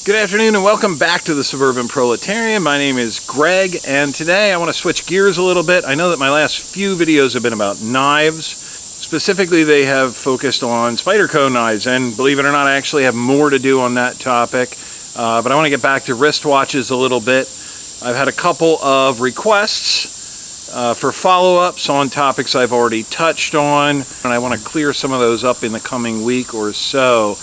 Good afternoon and welcome back to the Suburban Proletarian. My name is Greg and today I want to switch gears a little bit. I know that my last few videos have been about knives. Specifically, they have focused on Spyderco knives, and believe it or not, I actually have more to do on that topic. But I want to get back to wristwatches a little bit. I've had a couple of requests for follow-ups on topics I've already touched on, and I want to clear some of those up in the coming week or so.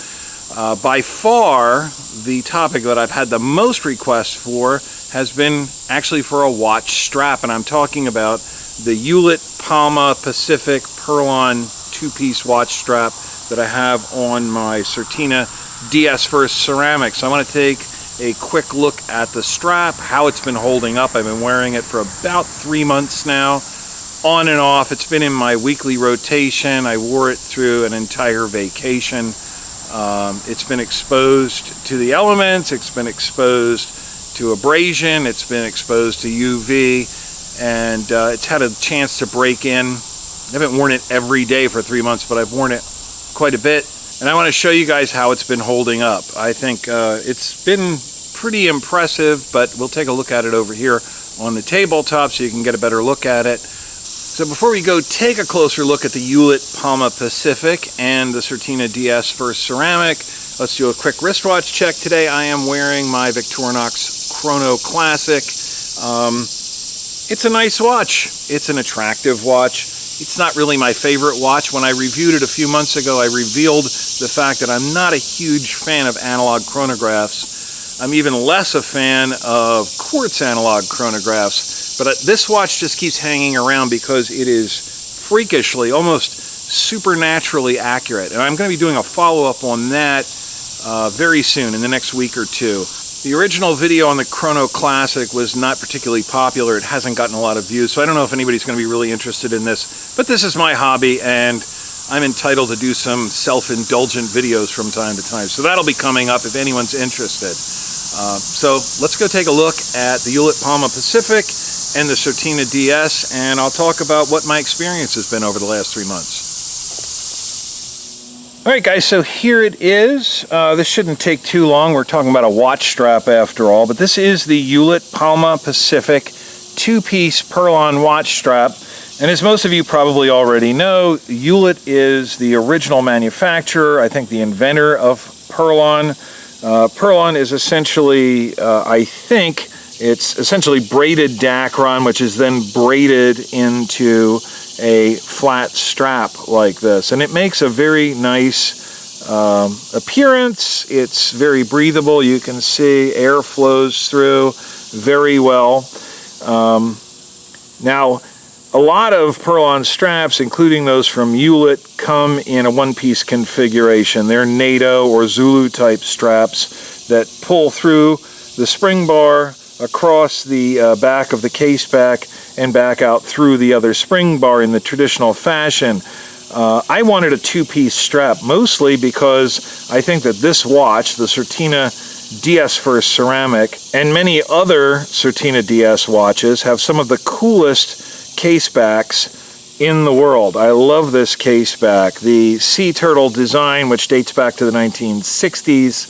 By far, the topic that I've had the most requests for has been actually for a watch strap, and I'm talking about the Eulit Palma Pacific Perlon two-piece watch strap that I have on my Certina DS First Ceramic. So I want to take a quick look at the strap, how it's been holding up. I've been wearing it for about 3 months now, on and off. It's been in my weekly rotation. I wore it through an entire vacation. It's been exposed to the elements, it's been exposed to abrasion, it's been exposed to UV, and it's had a chance to break in. I haven't worn it every day for 3 months, but I've worn it quite a bit, and I want to show you guys how it's been holding up. I think it's been pretty impressive, but we'll take a look at it over here on the tabletop so you can get a better look at it. So before we go take a closer look at the Eulit Palma Pacific and the Certina DS First Ceramic, let's do a quick wristwatch check. Today I am wearing my Victorinox Chrono Classic. It's a nice watch. It's an attractive watch. It's not really my favorite watch. When I reviewed it a few months ago, I revealed the fact that I'm not a huge fan of analog chronographs. I'm even less a fan of quartz analog chronographs. But this watch just keeps hanging around because it is freakishly, almost supernaturally accurate. And I'm going to be doing a follow-up on that very soon, in the next week or two. The original video on the Chrono Classic was not particularly popular. It hasn't gotten a lot of views, so I don't know if anybody's going to be really interested in this. But this is my hobby, and I'm entitled to do some self-indulgent videos from time to time. So that'll be coming up if anyone's interested. So let's go take a look at the Eulit Palma Pacific and the Certina DS, and I'll talk about what my experience has been over the last 3 months. Alright guys, so here it is. This shouldn't take too long. We're talking about a watch strap after all, but this is the Eulit Palma Pacific two-piece Perlon watch strap. And as most of you probably already know, Eulit is the original manufacturer, I think the inventor of Perlon. Perlon is essentially, I think, it's essentially braided Dacron, which is then braided into a flat strap like this. And it makes a very nice appearance. It's very breathable. You can see air flows through very well. Now, a lot of Perlon straps, including those from Eulit, come in a one-piece configuration. They're NATO or Zulu type straps that pull through the spring bar across the back of the case back and back out through the other spring bar in the traditional fashion. I wanted a two-piece strap, mostly because I think that this watch, the Certina DS First Ceramic, and many other Certina DS watches have some of the coolest case backs in the world. I love this case back. The sea turtle design, which dates back to the 1960s,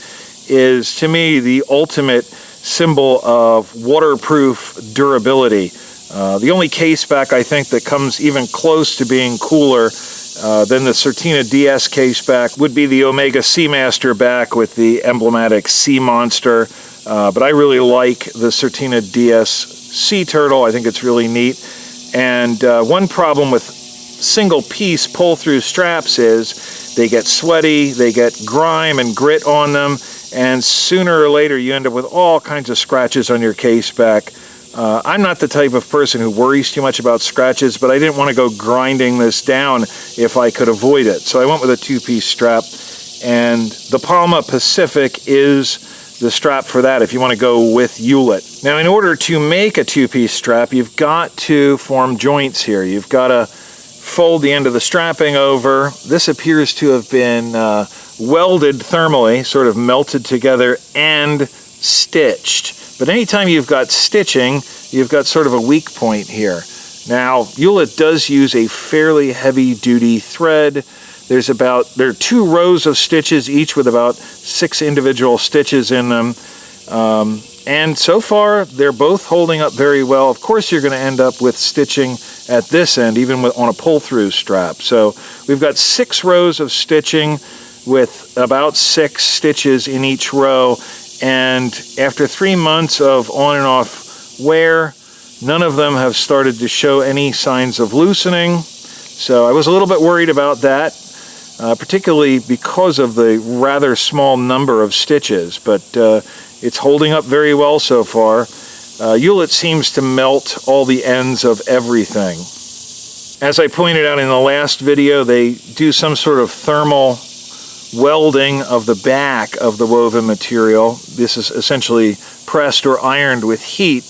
is to me the ultimate symbol of waterproof durability. The only case back I think that comes even close to being cooler than the Certina DS case back would be the Omega Seamaster back with the emblematic sea monster. But I really like the Certina DS Sea Turtle. I think it's really neat. And one problem with single piece pull through straps is they get sweaty, they get grime and grit on them, and sooner or later you end up with all kinds of scratches on your case back. I'm not the type of person who worries too much about scratches, but I didn't want to go grinding this down if I could avoid it. So I went with a two-piece strap, and the Palma Pacific is the strap for that if you want to go with Eulit. Now, in order to make a two-piece strap, you've got to form joints here. You've got to fold the end of the strapping over. This appears to have been welded thermally, sort of melted together and stitched. But anytime you've got stitching, you've got sort of a weak point here. Now, Eulit does use a fairly heavy-duty thread There are 2 rows of stitches, each with about 6 individual stitches in them. And so far, they're both holding up very well. Of course, you're going to end up with stitching at this end, even on a pull-through strap. So we've got 6 rows of stitching with about 6 stitches in each row. And after 3 months of on and off wear, none of them have started to show any signs of loosening. So I was a little bit worried about that, particularly because of the rather small number of stitches, but it's holding up very well so far. Eulit seems to melt all the ends of everything. As I pointed out in the last video, they do some sort of thermal welding of the back of the woven material. This is essentially pressed or ironed with heat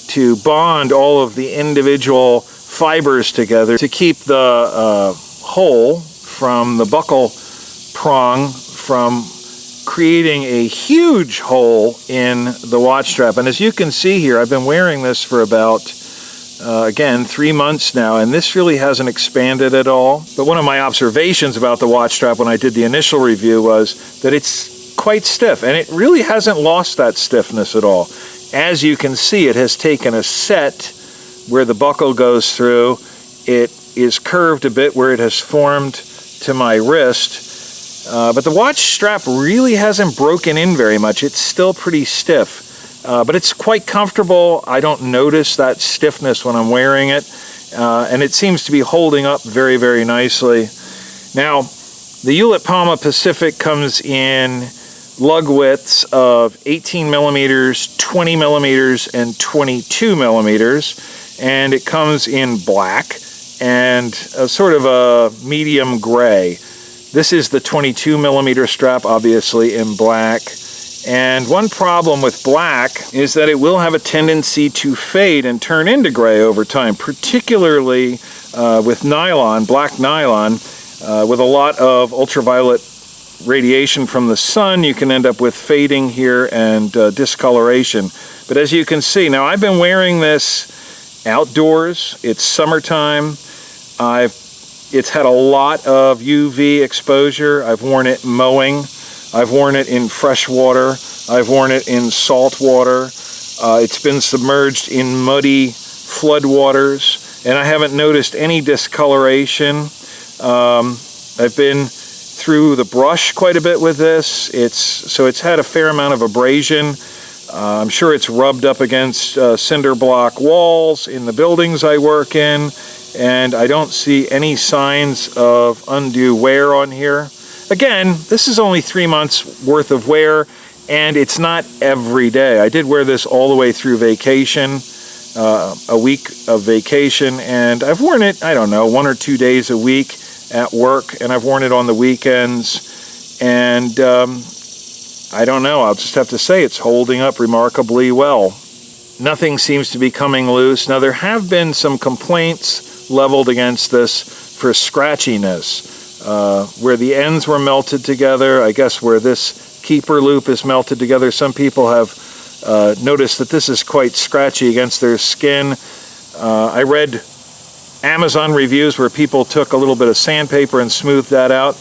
to bond all of the individual fibers together to keep the hole from the buckle prong from creating a huge hole in the watch strap. And as you can see here, I've been wearing this for about again 3 months now, and this really hasn't expanded at all. But one of my observations about the watch strap when I did the initial review was that it's quite stiff, and it really hasn't lost that stiffness at all. As you can see, it has taken a set where the buckle goes through. It is curved a bit where it has formed to my wrist, but the watch strap really hasn't broken in very much. It's still pretty stiff, but it's quite comfortable. I don't notice that stiffness when I'm wearing it, and it seems to be holding up very, very nicely. Now, the Eulit Palma Pacific comes in lug widths of 18 millimeters, 20 millimeters, and 22 millimeters, and it comes in black and a sort of a medium gray. This is the 22 millimeter strap, obviously in black. And one problem with black is that it will have a tendency to fade and turn into gray over time, particularly with nylon, black nylon, with a lot of ultraviolet radiation from the sun. You can end up with fading here and discoloration. But as you can see, now I've been wearing this outdoors. It's summertime. It's had a lot of UV exposure. I've worn it mowing. I've worn it in fresh water. I've worn it in salt water. It's been submerged in muddy flood waters, and I haven't noticed any discoloration. I've been through the brush quite a bit with this. So it's had a fair amount of abrasion. I'm sure it's rubbed up against cinder block walls in the buildings I work in, and I don't see any signs of undue wear on here. Again, this is only 3 months worth of wear, and it's not every day. I did wear this all the way through vacation, a week of vacation, and I've worn it, I don't know, 1 or 2 days a week at work, and I've worn it on the weekends, and I don't know, I'll just have to say it's holding up remarkably well. Nothing seems to be coming loose. Now, there have been some complaints leveled against this for scratchiness, where the ends were melted together. I guess where this keeper loop is melted together, some people have noticed that this is quite scratchy against their skin. I read Amazon reviews where people took a little bit of sandpaper and smoothed that out.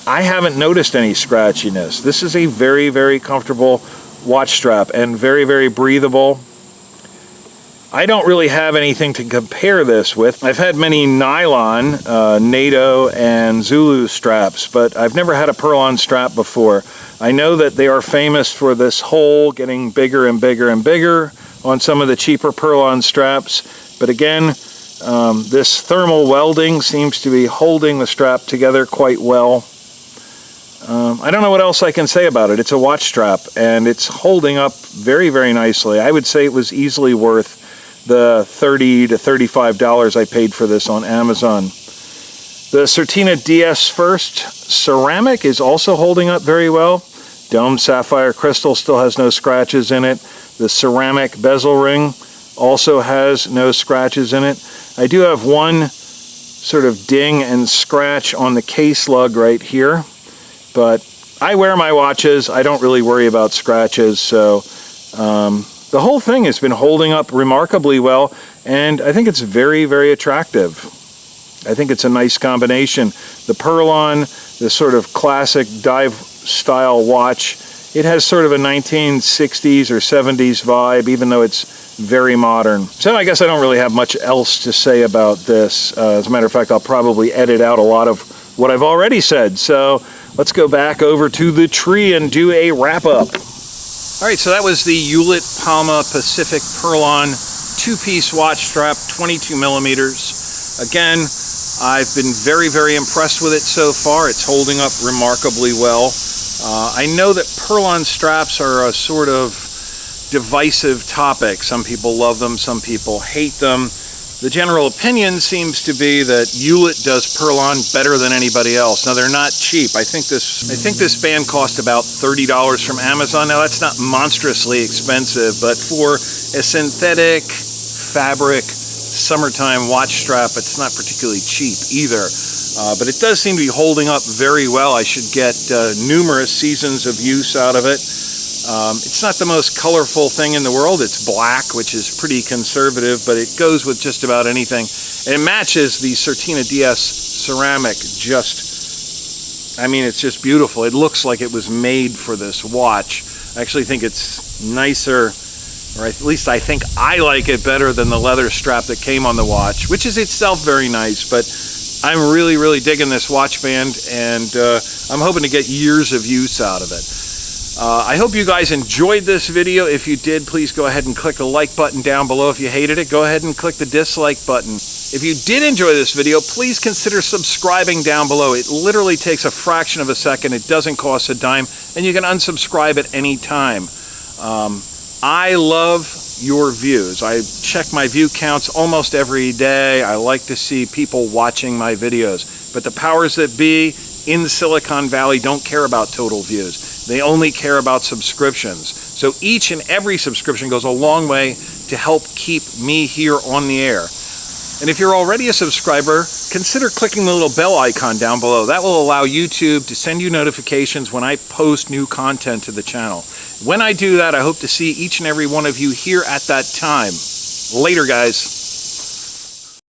I haven't noticed any scratchiness. This is a very, very comfortable watch strap and very, very breathable. I don't really have anything to compare this with. I've had many nylon, NATO and Zulu straps, but I've never had a Perlon strap before. I know that they are famous for this hole getting bigger and bigger and bigger on some of the cheaper Perlon straps, but again, this thermal welding seems to be holding the strap together quite well. I don't know what else I can say about it. It's a watch strap, and it's holding up very, very nicely. I would say it was easily worth the $30 to $35 I paid for this on Amazon. The Certina DS First Ceramic is also holding up very well. Dome sapphire crystal still has no scratches in it. The ceramic bezel ring also has no scratches in it. I do have one sort of ding and scratch on the case lug right here, but I wear my watches. I don't really worry about scratches, so the whole thing has been holding up remarkably well, and I think it's very, very attractive. I think it's a nice combination. The Perlon, this sort of classic dive style watch, it has sort of a 1960s or 70s vibe, even though it's very modern. So I guess I don't really have much else to say about this. As a matter of fact, I'll probably edit out a lot of what I've already said. So let's go back over to the tree and do a wrap-up. All right, so that was the Eulit Palma Pacific Perlon two-piece watch strap, 22 millimeters. Again, I've been very, very impressed with it so far. It's holding up remarkably well. I know that Perlon straps are a sort of divisive topic. Some people love them, some people hate them. The general opinion seems to be that Eulit does Perlon better than anybody else. Now, they're not cheap. I think this band cost about $30 from Amazon. Now, that's not monstrously expensive, but for a synthetic fabric summertime watch strap, it's not particularly cheap either. But it does seem to be holding up very well. I should get numerous seasons of use out of it. It's not the most colorful thing in the world. It's black, which is pretty conservative, but it goes with just about anything. And it matches the Certina DS Ceramic I mean, it's just beautiful. It looks like it was made for this watch. I actually think it's nicer, or at least I think I like it better than the leather strap that came on the watch, which is itself very nice, but I'm really, really digging this watch band, and I'm hoping to get years of use out of it. I hope you guys enjoyed this video. If you did, please go ahead and click the like button down below. If you hated it, go ahead and click the dislike button. If you did enjoy this video, please consider subscribing down below. It literally takes a fraction of a second. It doesn't cost a dime, and you can unsubscribe at any time. I love your views. I check my view counts almost every day. I like to see people watching my videos. But the powers that be in Silicon Valley don't care about total views. They only care about subscriptions. So each and every subscription goes a long way to help keep me here on the air. And if you're already a subscriber, consider clicking the little bell icon down below. That will allow YouTube to send you notifications when I post new content to the channel. When I do that, I hope to see each and every one of you here at that time. Later, guys.